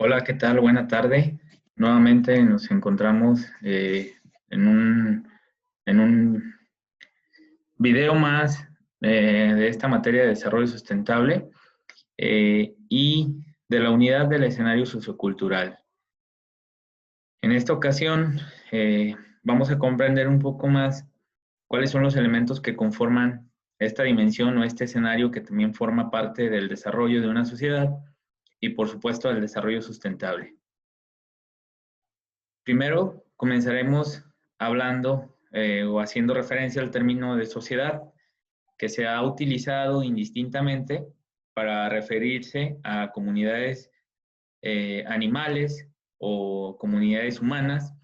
Hola, ¿qué tal? Buena tarde. Nuevamente nos encontramos en un video más de esta materia de desarrollo sustentable y de la unidad del escenario sociocultural. En esta ocasión vamos a comprender un poco más cuáles son los elementos que conforman esta dimensión o este escenario que también forma parte del desarrollo de una sociedad y, por supuesto, del desarrollo sustentable. Primero, comenzaremos hablando o haciendo referencia al término de sociedad, que se ha utilizado indistintamente para referirse a comunidades animales o comunidades humanas,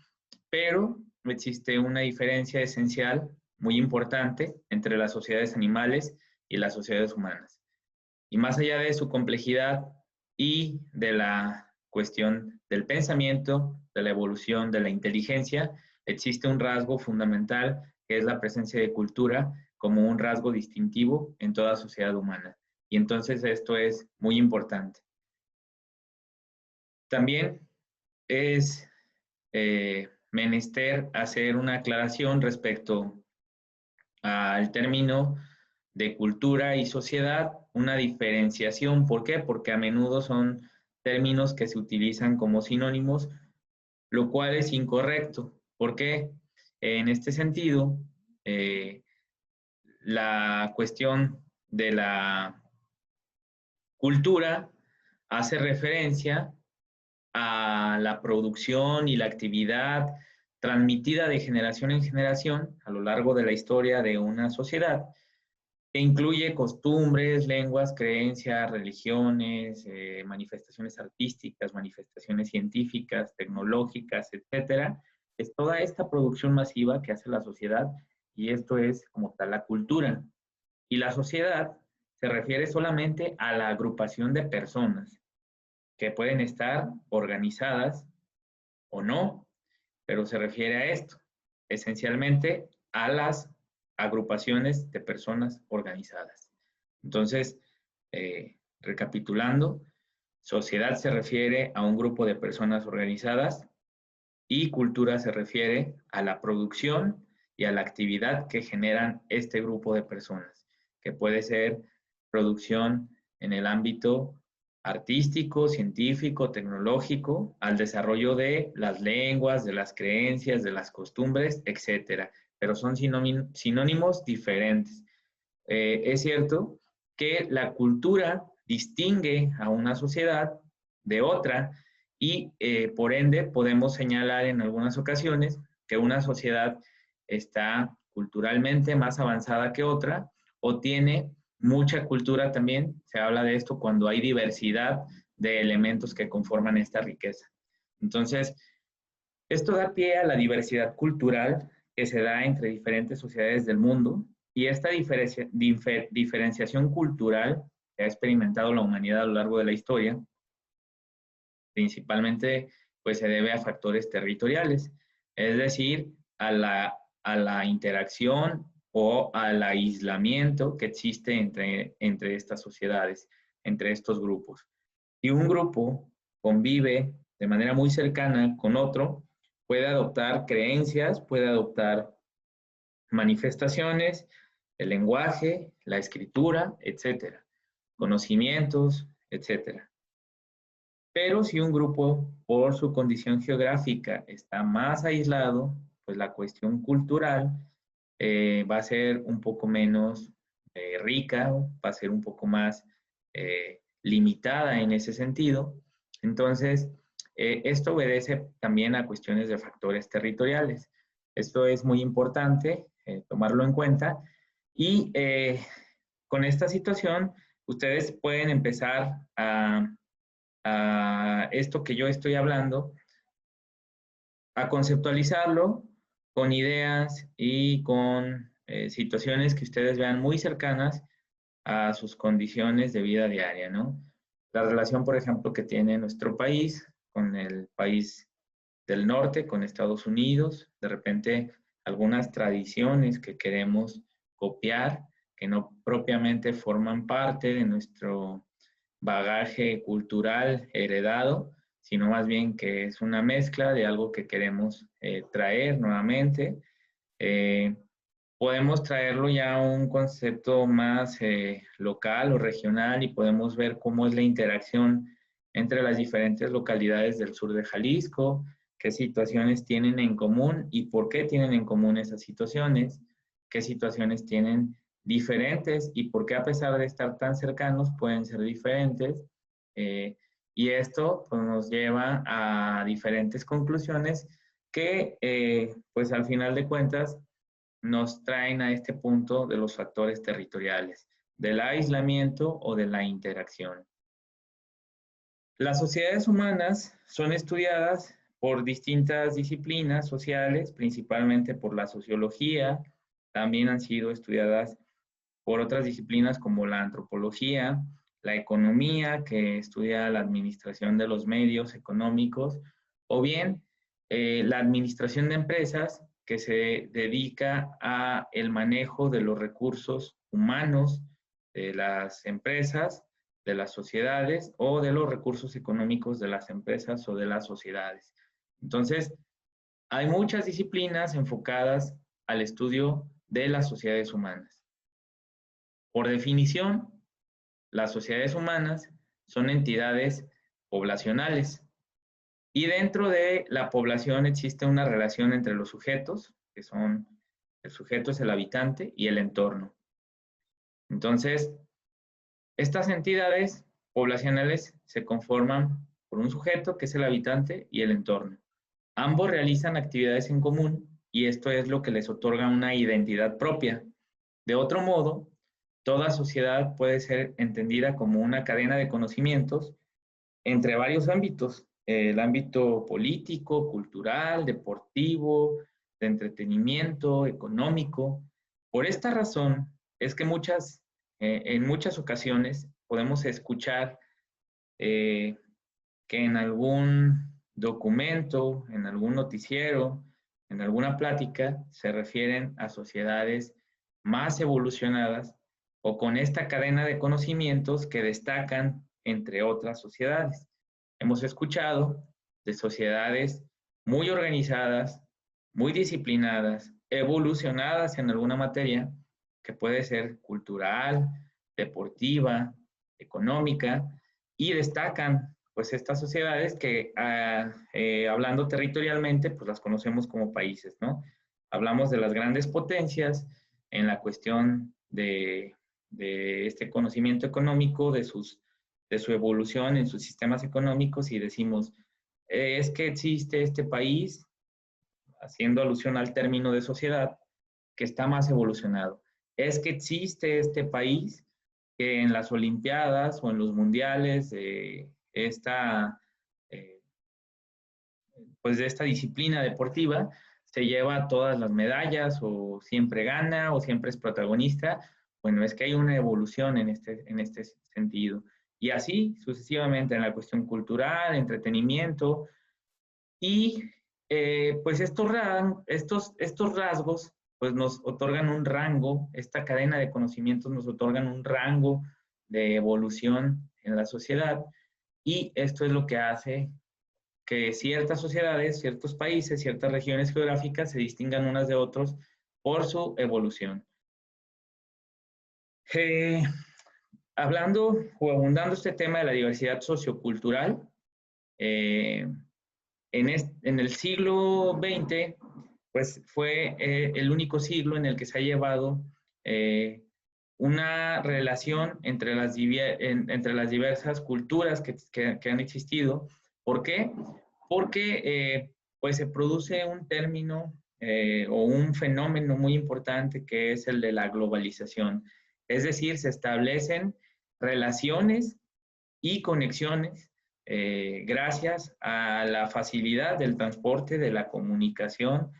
pero existe una diferencia esencial muy importante entre las sociedades animales y las sociedades humanas. Y más allá de su complejidad y de la cuestión del pensamiento, de la evolución, de la inteligencia, existe un rasgo fundamental que es la presencia de cultura como un rasgo distintivo en toda sociedad humana. Y entonces esto es muy importante. También es menester hacer una aclaración respecto al término de cultura y sociedad, una diferenciación. ¿Por qué? Porque a menudo son términos que se utilizan como sinónimos, lo cual es incorrecto. ¿Por qué? En este sentido, la cuestión de la cultura hace referencia a la producción y la actividad transmitida de generación en generación a lo largo de la historia de una sociedad, que incluye costumbres, lenguas, creencias, religiones, manifestaciones artísticas, manifestaciones científicas, tecnológicas, etcétera. Es toda esta producción masiva que hace la sociedad y esto es como tal la cultura. Y la sociedad se refiere solamente a la agrupación de personas que pueden estar organizadas o no, pero se refiere a esto, esencialmente a las agrupaciones de personas organizadas. Entonces, recapitulando, sociedad se refiere a un grupo de personas organizadas y cultura se refiere a la producción y a la actividad que generan este grupo de personas, que puede ser producción en el ámbito artístico, científico, tecnológico, al desarrollo de las lenguas, de las creencias, de las costumbres, etcétera. Pero son sinónimos diferentes. Es cierto que la cultura distingue a una sociedad de otra y por ende podemos señalar en algunas ocasiones que una sociedad está culturalmente más avanzada que otra o tiene mucha cultura también. Se habla de esto cuando hay diversidad de elementos que conforman esta riqueza. Entonces, esto da pie a la diversidad cultural que se da entre diferentes sociedades del mundo y esta diferenciación cultural que ha experimentado la humanidad a lo largo de la historia, principalmente pues se debe a factores territoriales, es decir, a la interacción o al aislamiento que existe entre estas sociedades, entre estos grupos. Si un grupo convive de manera muy cercana con otro, puede adoptar creencias, puede adoptar manifestaciones, el lenguaje, la escritura, etcétera, conocimientos, etcétera. Pero si un grupo, por su condición geográfica, está más aislado, pues la cuestión cultural va a ser un poco menos rica, va a ser un poco más limitada en ese sentido. Entonces, esto obedece también a cuestiones de factores territoriales. Esto es muy importante tomarlo en cuenta y con esta situación ustedes pueden empezar a esto que yo estoy hablando, a conceptualizarlo con ideas y con situaciones que ustedes vean muy cercanas a sus condiciones de vida diaria, ¿no? La relación, por ejemplo, que tiene nuestro país con el país del norte, con Estados Unidos, de repente algunas tradiciones que queremos copiar, que no propiamente forman parte de nuestro bagaje cultural heredado, sino más bien que es una mezcla de algo que queremos traer nuevamente. Podemos traerlo ya a un concepto más local o regional y podemos ver cómo es la interacción entre las diferentes localidades del sur de Jalisco, qué situaciones tienen en común y por qué tienen en común esas situaciones, qué situaciones tienen diferentes y por qué a pesar de estar tan cercanos pueden ser diferentes. Y esto pues, nos lleva a diferentes conclusiones que pues al final de cuentas nos traen a este punto de los factores territoriales, del aislamiento o de la interacción. Las sociedades humanas son estudiadas por distintas disciplinas sociales, principalmente por la sociología, también han sido estudiadas por otras disciplinas como la antropología, la economía, que estudia la administración de los medios económicos, o bien la administración de empresas, que se dedica a el manejo de los recursos humanos de las empresas, de las sociedades o de los recursos económicos de las empresas o de las sociedades. Entonces, hay muchas disciplinas enfocadas al estudio de las sociedades humanas. Por definición, las sociedades humanas son entidades poblacionales y dentro de la población existe una relación entre los sujetos, que son, el sujeto es el habitante y el entorno. Entonces, estas entidades poblacionales se conforman por un sujeto, que es el habitante, y el entorno. Ambos realizan actividades en común y esto es lo que les otorga una identidad propia. De otro modo, toda sociedad puede ser entendida como una cadena de conocimientos entre varios ámbitos, el ámbito político, cultural, deportivo, de entretenimiento, económico. Por esta razón es que en muchas ocasiones podemos escuchar que en algún documento, en algún noticiero, en alguna plática, se refieren a sociedades más evolucionadas o con esta cadena de conocimientos que destacan entre otras sociedades. Hemos escuchado de sociedades muy organizadas, muy disciplinadas, evolucionadas en alguna materia, que puede ser cultural, deportiva, económica, y destacan pues estas sociedades que hablando territorialmente pues las conocemos como países, ¿no? Hablamos de las grandes potencias en la cuestión de este conocimiento económico, de su evolución en sus sistemas económicos y decimos, es que existe este país, haciendo alusión al término de sociedad, que está más evolucionado. Es que existe este país que en las Olimpiadas o en los mundiales pues de esta disciplina deportiva se lleva todas las medallas o siempre gana o siempre es protagonista. Bueno, es que hay una evolución en este sentido. Y así sucesivamente en la cuestión cultural, entretenimiento. Y pues estos rasgos pues nos otorgan un rango, esta cadena de conocimientos nos otorgan un rango de evolución en la sociedad y esto es lo que hace que ciertas sociedades, ciertos países, ciertas regiones geográficas se distingan unas de otros por su evolución. Hablando o abundando este tema de la diversidad sociocultural, en el siglo XX, pues fue el único siglo en el que se ha llevado una relación entre las diversas culturas que han existido. ¿Por qué? Porque pues se produce un término o un fenómeno muy importante que es el de la globalización. Es decir, se establecen relaciones y conexiones gracias a la facilidad del transporte, de la comunicación,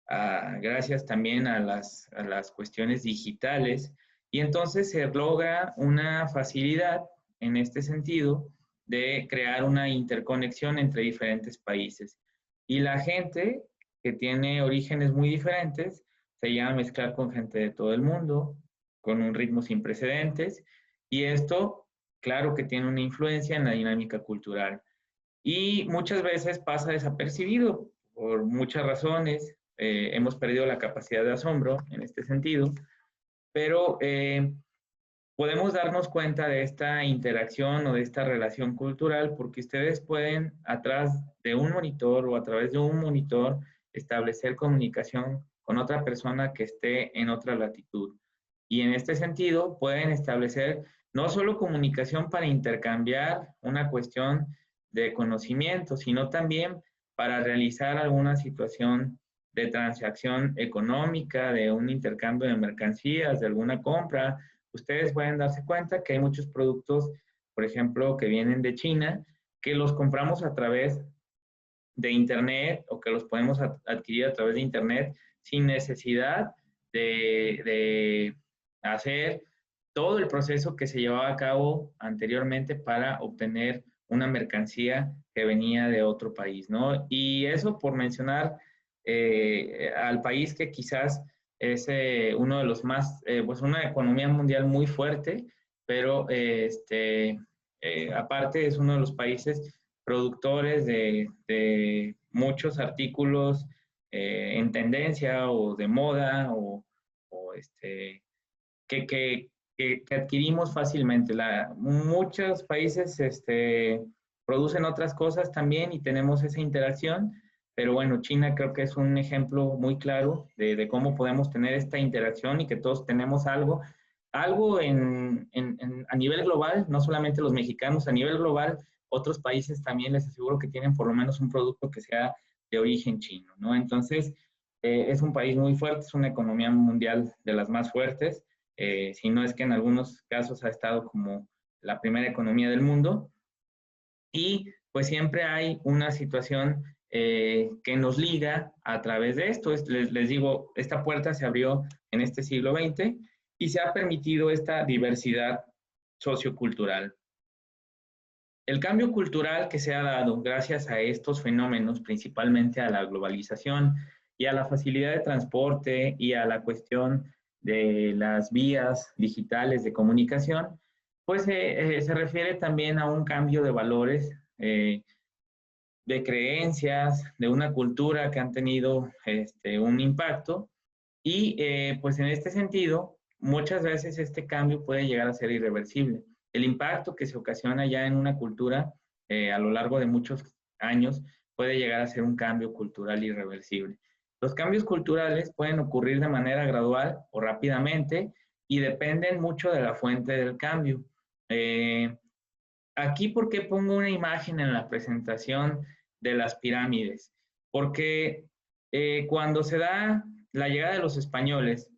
gracias también a las cuestiones digitales. Y entonces se logra una facilidad en este sentido de crear una interconexión entre diferentes países. Y la gente que tiene orígenes muy diferentes se llama a mezclar con gente de todo el mundo, con un ritmo sin precedentes. Y esto, claro que tiene una influencia en la dinámica cultural. y muchas veces pasa desapercibido por muchas razones. Hemos perdido la capacidad de asombro en este sentido, pero podemos darnos cuenta de esta interacción o de esta relación cultural porque ustedes pueden, atrás de un monitor o a través de un monitor, establecer comunicación con otra persona que esté en otra latitud. Y en este sentido, pueden establecer no solo comunicación para intercambiar una cuestión de conocimiento, sino también para realizar alguna situación de transacción económica, de un intercambio de mercancías, de alguna compra. Ustedes pueden darse cuenta que hay muchos productos, por ejemplo, que vienen de China, que los compramos a través de Internet o que los podemos adquirir a través de Internet sin necesidad de hacer todo el proceso que se llevaba a cabo anteriormente para obtener una mercancía que venía de otro país, ¿no? Y eso por mencionar al país que quizás es uno de los más, pues una economía mundial muy fuerte, pero aparte es uno de los países productores de muchos artículos en tendencia o de moda o que, que, que adquirimos fácilmente. Muchos países producen otras cosas también y tenemos esa interacción, pero bueno, China creo que es un ejemplo muy claro de cómo podemos tener esta interacción y que todos tenemos algo a nivel global, no solamente los mexicanos, a nivel global, otros países también les aseguro que tienen por lo menos un producto que sea de origen chino, ¿no? Entonces, es un país muy fuerte, es una economía mundial de las más fuertes, si no es que en algunos casos ha estado como la primera economía del mundo, y pues siempre hay una situación que nos liga a través de esto. Les digo, esta puerta se abrió en este siglo XX y se ha permitido esta diversidad sociocultural. El cambio cultural que se ha dado gracias a estos fenómenos, principalmente a la globalización y a la facilidad de transporte y a la cuestión de las vías digitales de comunicación, pues se refiere también a un cambio de valores, de creencias, de una cultura que han tenido un impacto y pues en este sentido, muchas veces este cambio puede llegar a ser irreversible. El impacto que se ocasiona ya en una cultura a lo largo de muchos años puede llegar a ser un cambio cultural irreversible. Los cambios culturales pueden ocurrir de manera gradual o rápidamente y dependen mucho de la fuente del cambio. Aquí, ¿por qué pongo una imagen en la presentación de las pirámides? Porque cuando se da la llegada de los españoles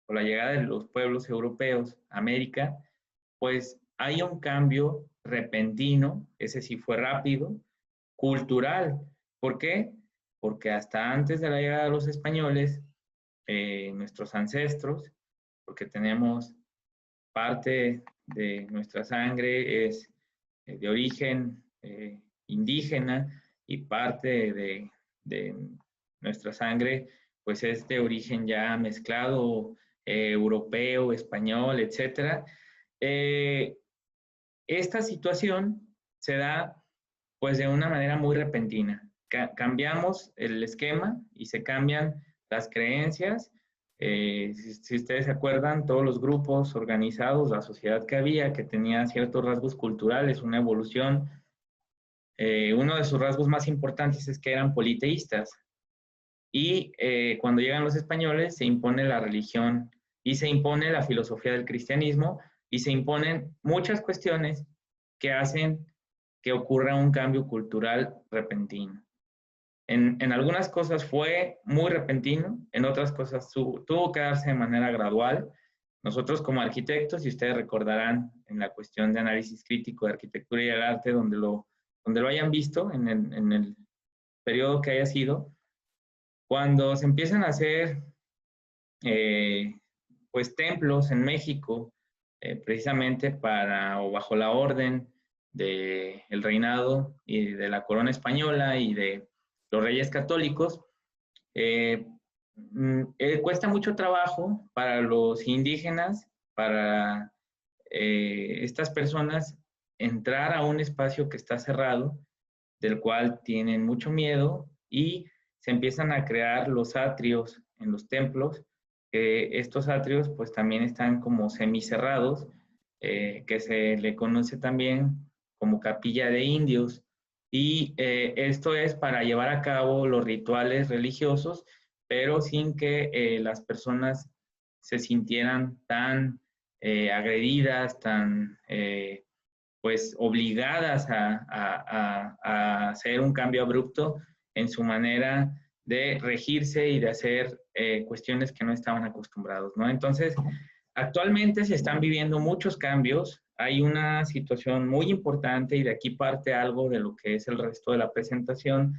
o la llegada de los pueblos europeos a América, pues hay un cambio repentino, ese sí fue rápido, cultural. ¿Por qué? Porque hasta antes de la llegada de los españoles, nuestros ancestros, porque tenemos parte de nuestra sangre es de origen indígena y parte de nuestra sangre pues es de origen ya mezclado europeo, español, etcétera. Esta situación se da pues de una manera muy repentina. Cambiamos el esquema y se cambian las creencias. Si ustedes se acuerdan, todos los grupos organizados, la sociedad que había, que tenía ciertos rasgos culturales, una evolución, uno de sus rasgos más importantes es que eran politeístas. Y cuando llegan los españoles se impone la religión y se impone la filosofía del cristianismo y se imponen muchas cuestiones que hacen que ocurra un cambio cultural repentino. En algunas cosas fue muy repentino, en otras cosas tuvo que darse de manera gradual. Nosotros como arquitectos, y ustedes recordarán en la cuestión de análisis crítico de arquitectura y el arte, donde lo hayan visto en el periodo que haya sido, cuando se empiezan a hacer pues templos en México, precisamente para o bajo la orden del reinado y de la corona española y de los reyes católicos, cuesta mucho trabajo para los indígenas, para estas personas entrar a un espacio que está cerrado del cual tienen mucho miedo y se empiezan a crear los atrios en los templos. Estos atrios pues también están como semicerrados, que se le conoce también como capilla de indios. Y esto es para llevar a cabo los rituales religiosos, pero sin que las personas se sintieran tan agredidas, tan pues obligadas a hacer un cambio abrupto en su manera de regirse y de hacer cuestiones que no estaban acostumbrados, ¿no? Entonces, actualmente se están viviendo muchos cambios. Hay una situación muy importante y de aquí parte algo de lo que es el resto de la presentación,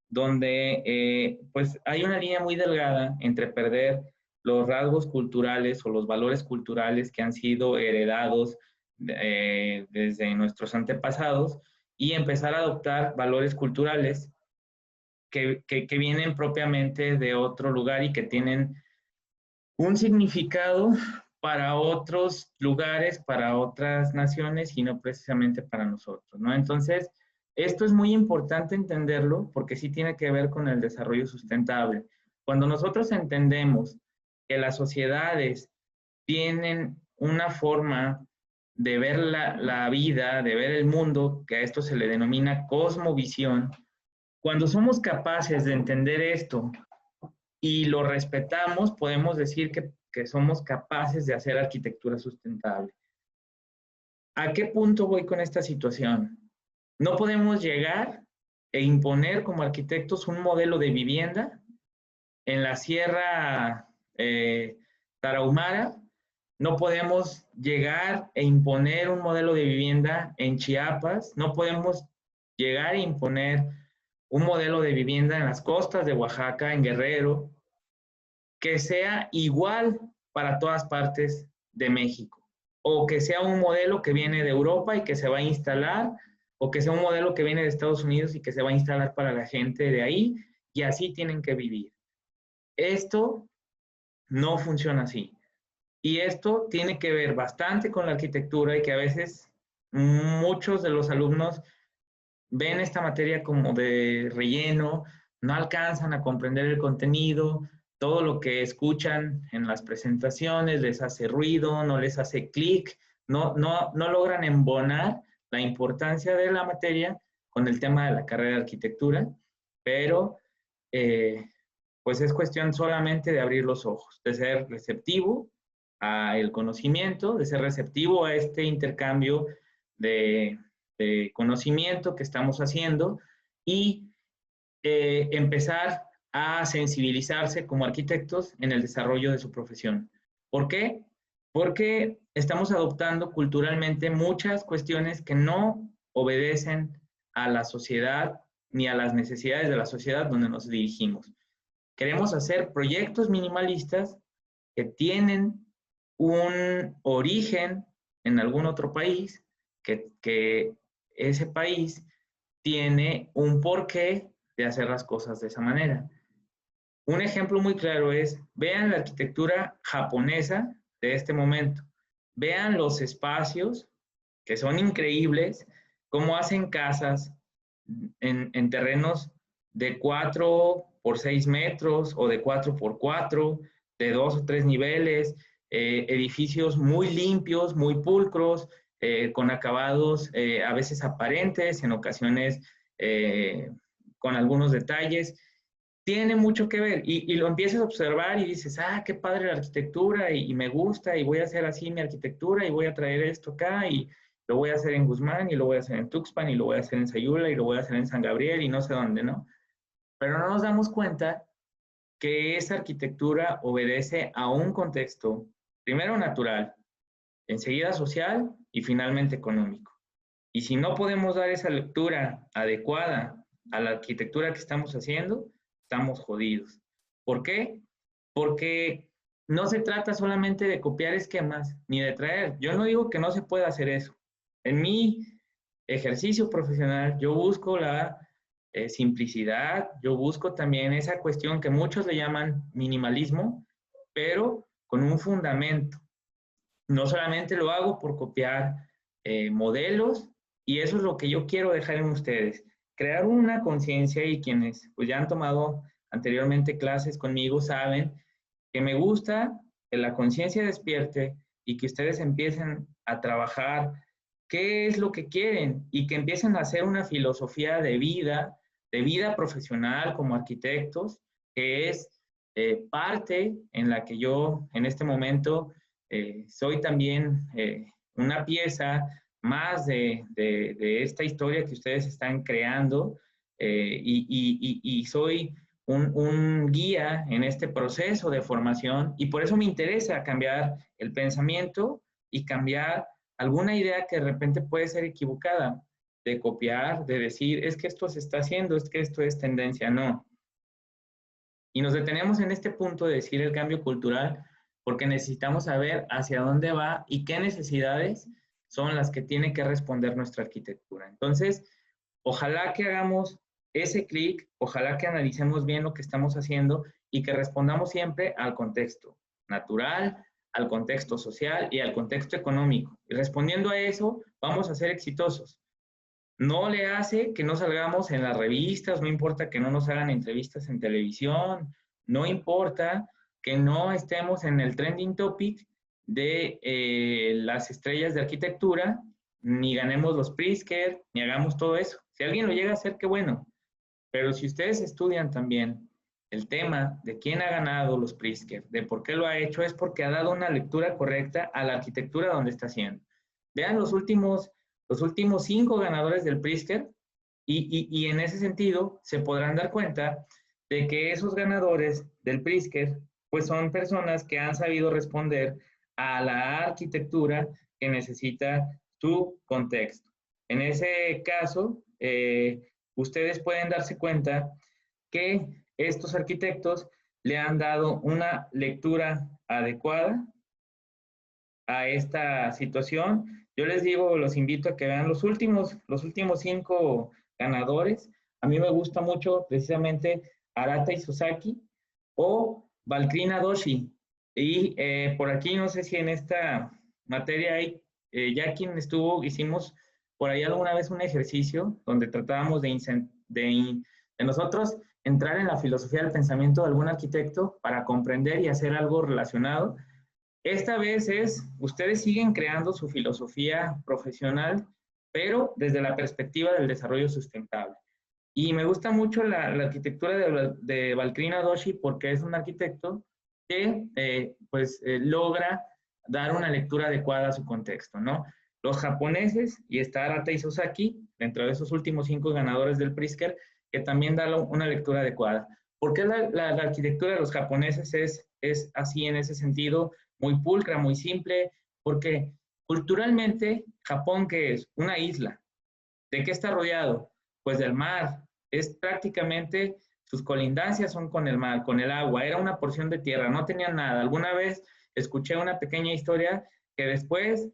donde pues hay una línea muy delgada entre perder los rasgos culturales o los valores culturales que han sido heredados desde nuestros antepasados y empezar a adoptar valores culturales que vienen propiamente de otro lugar y que tienen un significado para otros lugares, para otras naciones y no precisamente para nosotros, ¿no? Entonces, esto es muy importante entenderlo porque sí tiene que ver con el desarrollo sustentable. Cuando nosotros entendemos que las sociedades tienen una forma de ver la vida, de ver el mundo, que a esto se le denomina cosmovisión, cuando somos capaces de entender esto y lo respetamos, podemos decir que somos capaces de hacer arquitectura sustentable. ¿A qué punto voy con esta situación? No podemos llegar e imponer como arquitectos un modelo de vivienda en la Sierra Tarahumara. No podemos llegar e imponer un modelo de vivienda en Chiapas. No podemos llegar e imponer un modelo de vivienda en las costas de Oaxaca, en Guerrero, que sea igual para todas partes de México, o que sea un modelo que viene de Europa y que se va a instalar, o que sea un modelo que viene de Estados Unidos y que se va a instalar para la gente de ahí, y así tienen que vivir. Esto no funciona así. Y esto tiene que ver bastante con la arquitectura y que a veces muchos de los alumnos ven esta materia como de relleno, no alcanzan a comprender el contenido, todo lo que escuchan en las presentaciones les hace ruido, no les hace clic, no logran embonar la importancia de la materia con el tema de la carrera de arquitectura, pero pues es cuestión solamente de abrir los ojos, de ser receptivo al conocimiento, de ser receptivo a este intercambio de conocimiento que estamos haciendo y empezar a sensibilizarse como arquitectos en el desarrollo de su profesión. ¿Por qué? Porque estamos adoptando culturalmente muchas cuestiones que no obedecen a la sociedad ni a las necesidades de la sociedad donde nos dirigimos. Queremos hacer proyectos minimalistas que tienen un origen en algún otro país, que ese país tiene un porqué de hacer las cosas de esa manera. Un ejemplo muy claro es, vean la arquitectura japonesa de este momento, vean los espacios que son increíbles, cómo hacen casas en terrenos de 4 por 6 metros o de 4 por 4, de 2 o 3 niveles, edificios muy limpios, muy pulcros, con acabados a veces aparentes, en ocasiones con algunos detalles. Tiene mucho que ver y lo empiezas a observar y dices, ah, qué padre la arquitectura y me gusta y voy a hacer así mi arquitectura y voy a traer esto acá y lo voy a hacer en Guzmán y lo voy a hacer en Tuxpan y lo voy a hacer en Sayula y lo voy a hacer en San Gabriel y no sé dónde, ¿no? Pero no nos damos cuenta que esa arquitectura obedece a un contexto, primero natural, enseguida social y finalmente económico. Y si no podemos dar esa lectura adecuada a la arquitectura que estamos haciendo, estamos jodidos. ¿Por qué? Porque no se trata solamente de copiar esquemas ni de traer. Yo no digo que no se pueda hacer eso. En mi ejercicio profesional yo busco la simplicidad, yo busco también esa cuestión que muchos le llaman minimalismo, pero con un fundamento. No solamente lo hago por copiar modelos, y eso es lo que yo quiero dejar en ustedes, crear una conciencia, y quienes pues ya han tomado anteriormente clases conmigo saben que me gusta que la conciencia despierte y que ustedes empiecen a trabajar qué es lo que quieren y que empiecen a hacer una filosofía de vida profesional como arquitectos, que es parte en la que yo en este momento soy también una pieza más de esta historia que ustedes están creando y soy un guía en este proceso de formación y por eso me interesa cambiar el pensamiento y cambiar alguna idea que de repente puede ser equivocada, de copiar, de decir, es que esto se está haciendo, es que esto es tendencia, no. Y nos detenemos en este punto de decir el cambio cultural porque necesitamos saber hacia dónde va y qué necesidades son las que tiene que responder nuestra arquitectura. Entonces, ojalá que hagamos ese clic, ojalá que analicemos bien lo que estamos haciendo y que respondamos siempre al contexto natural, al contexto social y al contexto económico. Y respondiendo a eso, vamos a ser exitosos. No le hace que no salgamos en las revistas, no importa que no nos hagan entrevistas en televisión, no importa que no estemos en el trending topic de las estrellas de arquitectura, ni ganemos los Pritzker, ni hagamos todo eso. Si alguien lo llega a hacer, qué bueno. Pero si ustedes estudian también el tema de quién ha ganado los Pritzker, de por qué lo ha hecho, es porque ha dado una lectura correcta a la arquitectura donde está haciendo. Vean los últimos 5 ganadores del Pritzker y en ese sentido se podrán dar cuenta de que esos ganadores del Pritzker pues son personas que han sabido responder a la arquitectura que necesita su contexto. En ese caso, ustedes pueden darse cuenta que estos arquitectos le han dado una lectura adecuada a esta situación. Yo les digo, los invito a que vean los últimos 5 ganadores. A mí me gusta mucho precisamente Arata Isozaki o Valkrina Doshi. Y por aquí, no sé si en esta materia hay, ya quien estuvo, hicimos por ahí alguna vez un ejercicio donde tratábamos de nosotros entrar en la filosofía del pensamiento de algún arquitecto para comprender y hacer algo relacionado. Esta vez ustedes siguen creando su filosofía profesional, pero desde la perspectiva del desarrollo sustentable. Y me gusta mucho la arquitectura de Valkrina Doshi porque es un arquitecto que logra dar una lectura adecuada a su contexto, ¿no? Los japoneses, y está Arata Isozaki, dentro de esos últimos 5 ganadores del Pritzker, que también da una lectura adecuada. ¿Por qué la arquitectura de los japoneses es así en ese sentido? Muy pulcra, muy simple, porque culturalmente Japón, ¿qué es? Una isla. ¿De qué está rodeado? Pues del mar. Es prácticamente, sus colindancias son con el mar, con el agua. Era una porción de tierra, no tenían nada. Alguna vez escuché una pequeña historia que después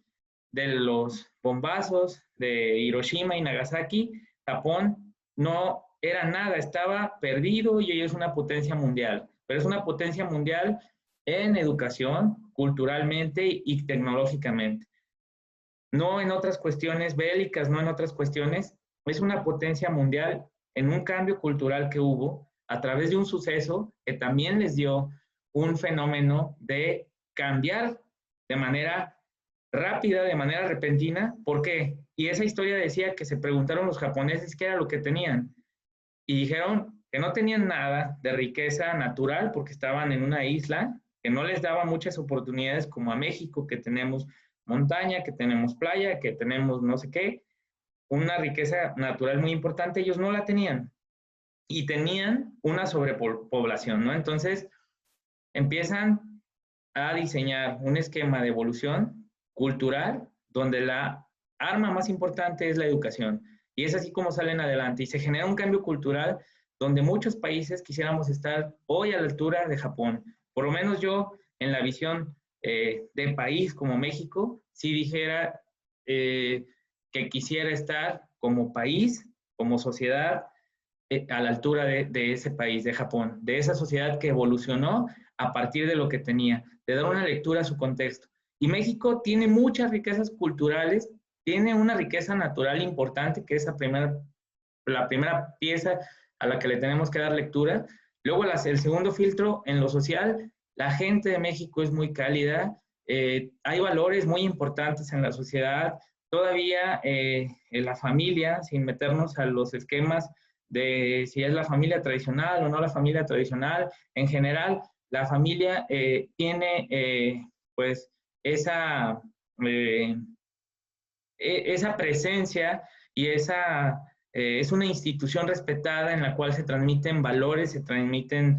de los bombazos de Hiroshima y Nagasaki, Japón no era nada, estaba perdido y hoy es una potencia mundial. Pero es una potencia mundial en educación, culturalmente y tecnológicamente. No en otras cuestiones bélicas, no en otras cuestiones. Es una potencia mundial en un cambio cultural que hubo a través de un suceso que también les dio un fenómeno de cambiar de manera rápida, de manera repentina. ¿Por qué? Y esa historia decía que se preguntaron los japoneses qué era lo que tenían y dijeron que no tenían nada de riqueza natural porque estaban en una isla que no les daba muchas oportunidades como a México, que tenemos montaña, que tenemos playa, que tenemos no sé qué, una riqueza natural muy importante, ellos no la tenían y tenían una sobrepoblación, ¿no? Entonces empiezan a diseñar un esquema de evolución cultural donde la arma más importante es la educación y es así como salen adelante y se genera un cambio cultural donde muchos países quisiéramos estar hoy a la altura de Japón. Por lo menos yo, en la visión de país como México, si dijera que quisiera estar como país, como sociedad, a la altura de ese país, de Japón, de esa sociedad que evolucionó a partir de lo que tenía, de dar una lectura a su contexto. Y México tiene muchas riquezas culturales, tiene una riqueza natural importante, que es a la primera pieza a la que le tenemos que dar lectura. Luego el segundo filtro en lo social, la gente de México es muy cálida, hay valores muy importantes en la sociedad, todavía en la familia, sin meternos a los esquemas de si es la familia tradicional o no la familia tradicional, en general, la familia tiene pues esa, esa presencia y es una institución respetada en la cual se transmiten valores, se transmiten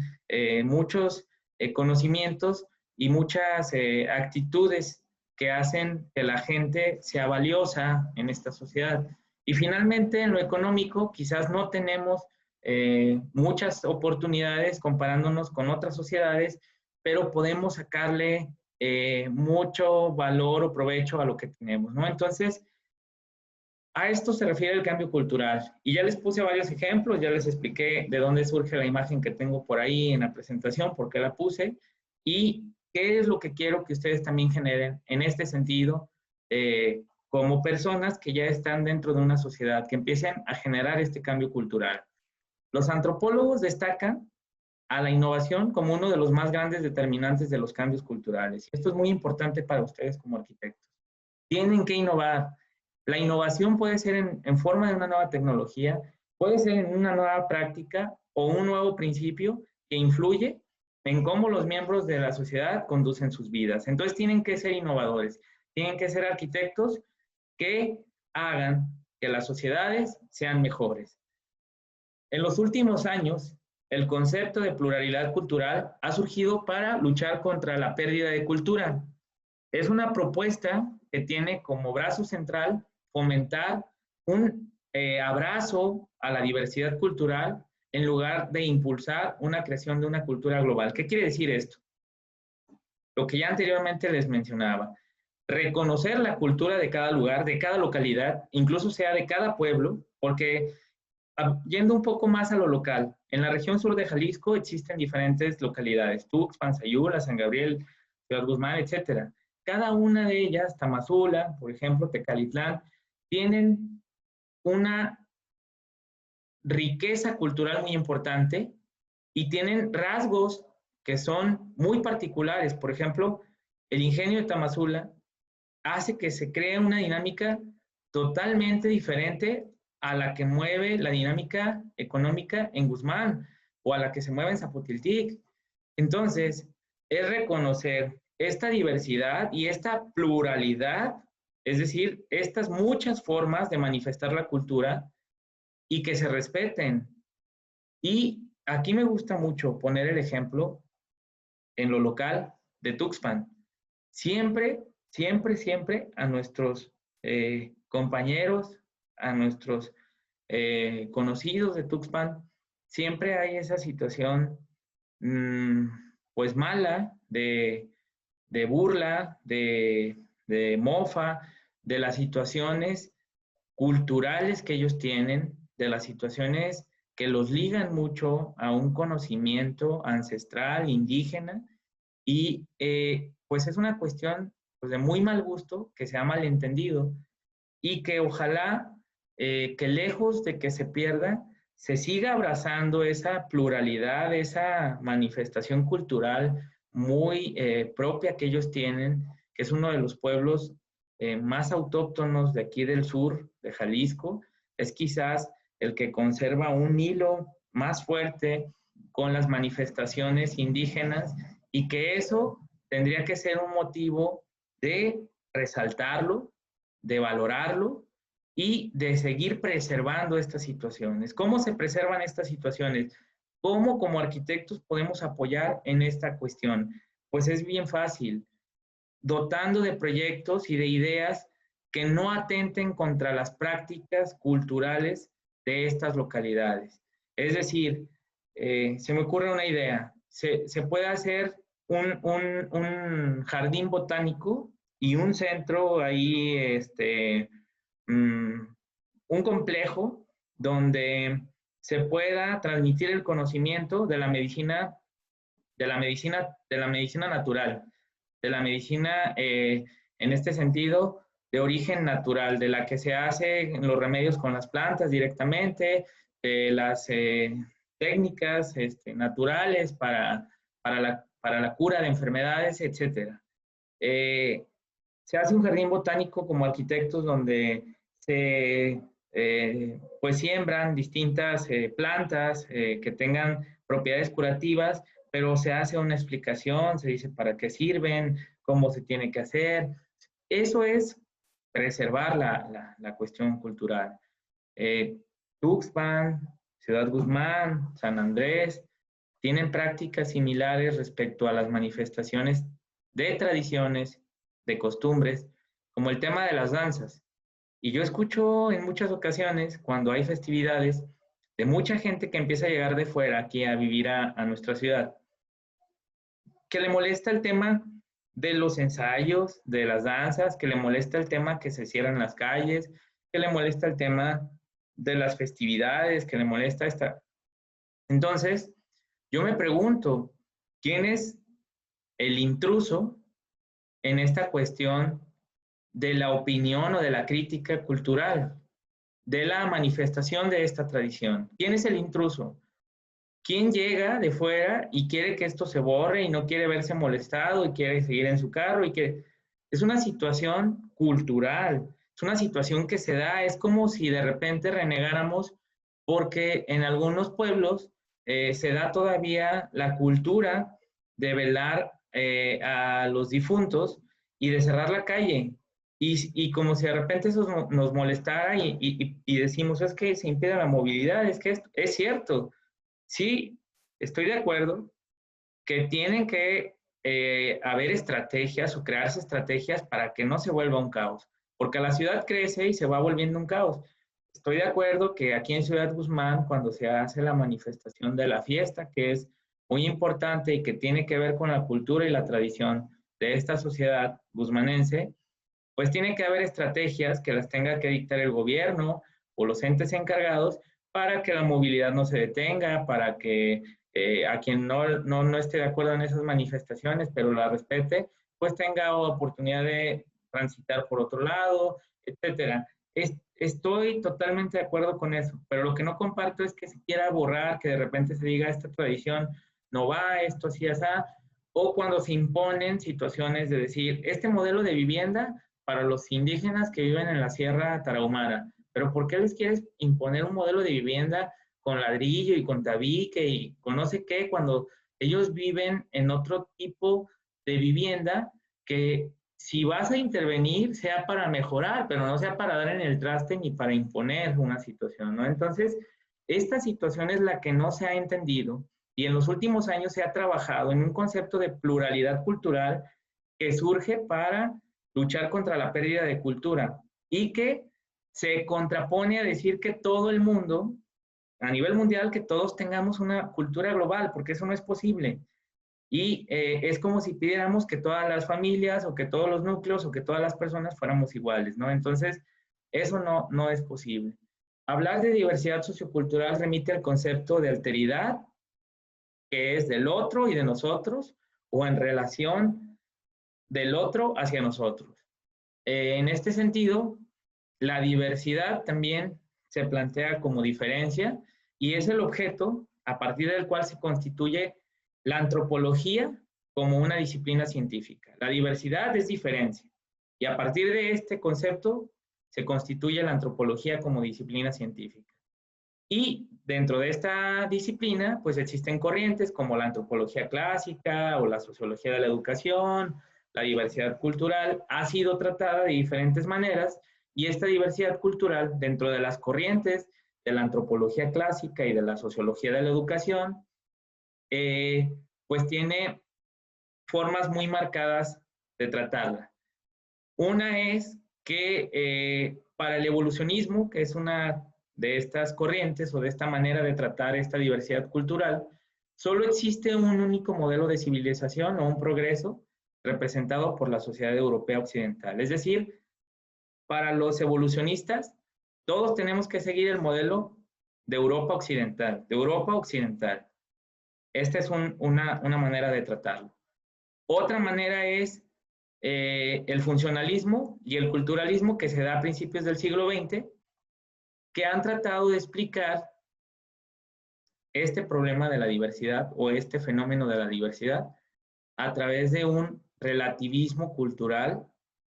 muchos conocimientos y muchas actitudes que hacen que la gente sea valiosa en esta sociedad. Y finalmente, en lo económico, quizás no tenemos muchas oportunidades comparándonos con otras sociedades, pero podemos sacarle mucho valor o provecho a lo que tenemos, ¿no? Entonces, a esto se refiere el cambio cultural. Y ya les puse varios ejemplos, ya les expliqué de dónde surge la imagen que tengo por ahí en la presentación, por qué la puse, y qué es lo que quiero que ustedes también generen en este sentido, como personas que ya están dentro de una sociedad, que empiecen a generar este cambio cultural. Los antropólogos destacan a la innovación como uno de los más grandes determinantes de los cambios culturales. Esto es muy importante para ustedes como arquitectos. Tienen que innovar. La innovación puede ser en forma de una nueva tecnología, puede ser en una nueva práctica o un nuevo principio que influye en cómo los miembros de la sociedad conducen sus vidas. Entonces tienen que ser innovadores, tienen que ser arquitectos que hagan que las sociedades sean mejores. En los últimos años, el concepto de pluralidad cultural ha surgido para luchar contra la pérdida de cultura. Es una propuesta que tiene como brazo central fomentar un abrazo a la diversidad cultural en lugar de impulsar una creación de una cultura global. ¿Qué quiere decir esto? Lo que ya anteriormente les mencionaba. Reconocer la cultura de cada lugar, de cada localidad, incluso sea de cada pueblo, porque yendo un poco más a lo local, en la región sur de Jalisco existen diferentes localidades, Tuxpan, Sayula, San Gabriel, Ciudad Guzmán, etcétera. Cada una de ellas, Tamazula, por ejemplo, Tecalitlán, tienen una riqueza cultural muy importante y tienen rasgos que son muy particulares. Por ejemplo, el ingenio de Tamazula hace que se cree una dinámica totalmente diferente a la que mueve la dinámica económica en Guzmán o a la que se mueve en Zapotiltic. Entonces, es reconocer esta diversidad y esta pluralidad, es decir, estas muchas formas de manifestar la cultura y que se respeten. Y aquí me gusta mucho poner el ejemplo en lo local de Tuxpan. Siempre, siempre, siempre a nuestros compañeros, a nuestros conocidos de Tuxpan, siempre hay esa situación pues mala de burla, de mofa, de las situaciones culturales que ellos tienen, de las situaciones que los ligan mucho a un conocimiento ancestral, indígena, y pues es una cuestión pues, de muy mal gusto, que se ha malentendido, y que ojalá que lejos de que se pierda, se siga abrazando esa pluralidad, esa manifestación cultural muy propia que ellos tienen, que es uno de los pueblos más autóctonos de aquí del sur, de Jalisco, es quizás el que conserva un hilo más fuerte con las manifestaciones indígenas y que eso tendría que ser un motivo de resaltarlo, de valorarlo y de seguir preservando estas situaciones. ¿Cómo se preservan estas situaciones? ¿Cómo como arquitectos podemos apoyar en esta cuestión? Pues es bien fácil, dotando de proyectos y de ideas que no atenten contra las prácticas culturales de estas localidades. Es decir, se me ocurre una idea, se puede hacer un jardín botánico y un centro ahí, un complejo donde se pueda transmitir el conocimiento de la medicina, de la medicina natural, de la medicina en este sentido, de origen natural, de la que se hacen los remedios con las plantas directamente, de las técnicas naturales para la cura de enfermedades, etc. Se hace un jardín botánico como arquitectos donde se pues siembran distintas plantas que tengan propiedades curativas, pero se hace una explicación, se dice para qué sirven, cómo se tiene que hacer. Eso es preservar la cuestión cultural. Tuxpan, Ciudad Guzmán, San Andrés, tienen prácticas similares respecto a las manifestaciones de tradiciones, de costumbres, como el tema de las danzas. Y yo escucho en muchas ocasiones, cuando hay festividades, de mucha gente que empieza a llegar de fuera aquí a vivir a nuestra ciudad, que le molesta el tema de los ensayos, de las danzas, que le molesta el tema que se cierran las calles, que le molesta el tema de las festividades, que le molesta esta. Entonces, yo me pregunto, ¿quién es el intruso en esta cuestión de la opinión o de la crítica cultural, de la manifestación de esta tradición? ¿Quién es el intruso? ¿Quién llega de fuera y quiere que esto se borre y no quiere verse molestado y quiere seguir en su carro? Y que es una situación cultural, es una situación que se da, es como si de repente renegáramos porque en algunos pueblos se da todavía la cultura de velar a los difuntos y de cerrar la calle. Y como si de repente eso nos molestara y decimos, es que se impide la movilidad, es que es cierto. Sí, estoy de acuerdo que tienen que haber estrategias o crearse estrategias para que no se vuelva un caos, porque la ciudad crece y se va volviendo un caos. Estoy de acuerdo que aquí en Ciudad Guzmán, cuando se hace la manifestación de la fiesta, que es muy importante y que tiene que ver con la cultura y la tradición de esta sociedad guzmanense, pues tiene que haber estrategias que las tenga que dictar el gobierno o los entes encargados para que la movilidad no se detenga, para que a quien no esté de acuerdo en esas manifestaciones, pero la respete, pues tenga oportunidad de transitar por otro lado, etcétera. Estoy totalmente de acuerdo con eso, pero lo que no comparto es que se quiera borrar, que de repente se diga esta tradición no va, esto así, así, o cuando se imponen situaciones de decir, este modelo de vivienda para los indígenas que viven en la Sierra Tarahumara, pero ¿por qué les quieres imponer un modelo de vivienda con ladrillo y con tabique y con no sé qué cuando ellos viven en otro tipo de vivienda que si vas a intervenir sea para mejorar, pero no sea para dar en el traste ni para imponer una situación, ¿no? Entonces, esta situación es la que no se ha entendido y en los últimos años se ha trabajado en un concepto de pluralidad cultural que surge para luchar contra la pérdida de cultura y que se contrapone a decir que todo el mundo, a nivel mundial, que todos tengamos una cultura global, porque eso no es posible. Y es como si pidiéramos que todas las familias o que todos los núcleos o que todas las personas fuéramos iguales, ¿no? Entonces, eso no es posible. Hablar de diversidad sociocultural remite al concepto de alteridad, que es del otro y de nosotros, o en relación del otro hacia nosotros. En este sentido, la diversidad también se plantea como diferencia y es el objeto a partir del cual se constituye la antropología como una disciplina científica. La diversidad es diferencia y a partir de este concepto se constituye la antropología como disciplina científica. Y dentro de esta disciplina, pues existen corrientes como la antropología clásica o la sociología de la educación, la diversidad cultural ha sido tratada de diferentes maneras y esta diversidad cultural dentro de las corrientes de la antropología clásica y de la sociología de la educación, pues tiene formas muy marcadas de tratarla. Una es que para el evolucionismo, que es una de estas corrientes o de esta manera de tratar esta diversidad cultural, solo existe un único modelo de civilización o un progreso representado por la sociedad europea occidental. Es decir, para los evolucionistas, todos tenemos que seguir el modelo de Europa occidental, de Europa occidental. Esta es una manera de tratarlo. Otra manera es el funcionalismo y el culturalismo que se da a principios del siglo XX, que han tratado de explicar este problema de la diversidad o este fenómeno de la diversidad a través de un relativismo cultural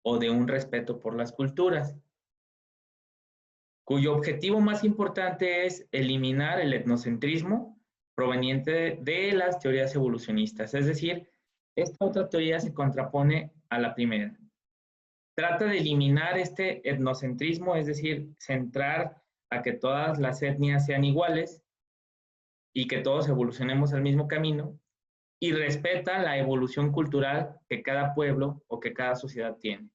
o de un respeto por las culturas, cuyo objetivo más importante es eliminar el etnocentrismo proveniente de las teorías evolucionistas. Es decir, esta otra teoría se contrapone a la primera. Trata de eliminar este etnocentrismo, es decir, centrar a que todas las etnias sean iguales y que todos evolucionemos al mismo camino, y respeta la evolución cultural que cada pueblo o que cada sociedad tiene.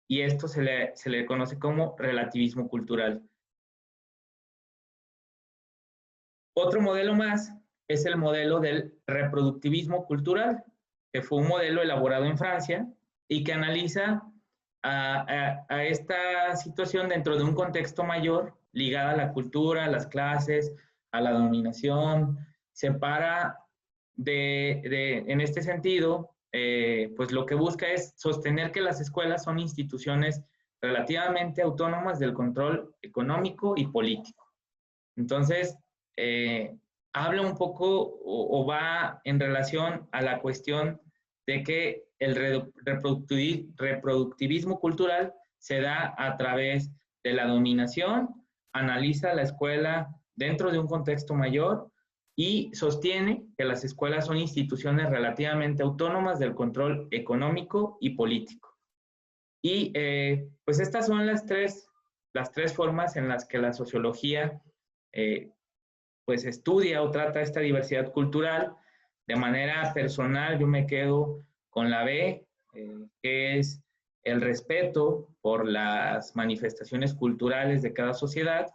Y esto se le conoce como relativismo cultural. Otro modelo más es el modelo del reproductivismo cultural, que fue un modelo elaborado en Francia y que analiza a esta situación dentro de un contexto mayor ligado a la cultura, a las clases, a la dominación. Separa en este sentido, pues lo que busca es sostener que las escuelas son instituciones relativamente autónomas del control económico y político. Entonces, habla un poco o va en relación a la cuestión de que el reproductivismo cultural se da a través de la dominación, analiza la escuela dentro de un contexto mayor y sostiene que las escuelas son instituciones relativamente autónomas del control económico y político. Y pues estas son las tres formas en las que la sociología pues estudia o trata esta diversidad cultural. De manera personal, yo me quedo con la B, que es el respeto por las manifestaciones culturales de cada sociedad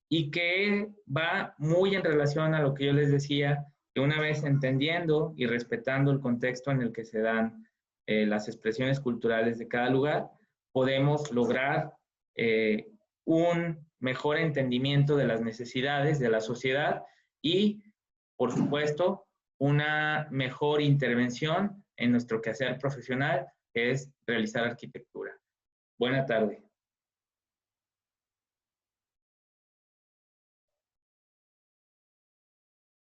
y que va muy en relación a lo que yo les decía, que una vez entendiendo y respetando el contexto en el que se dan las expresiones culturales de cada lugar, podemos lograr un mejor entendimiento de las necesidades de la sociedad y, por supuesto, una mejor intervención en nuestro quehacer profesional, que es realizar arquitectura. Buena tarde.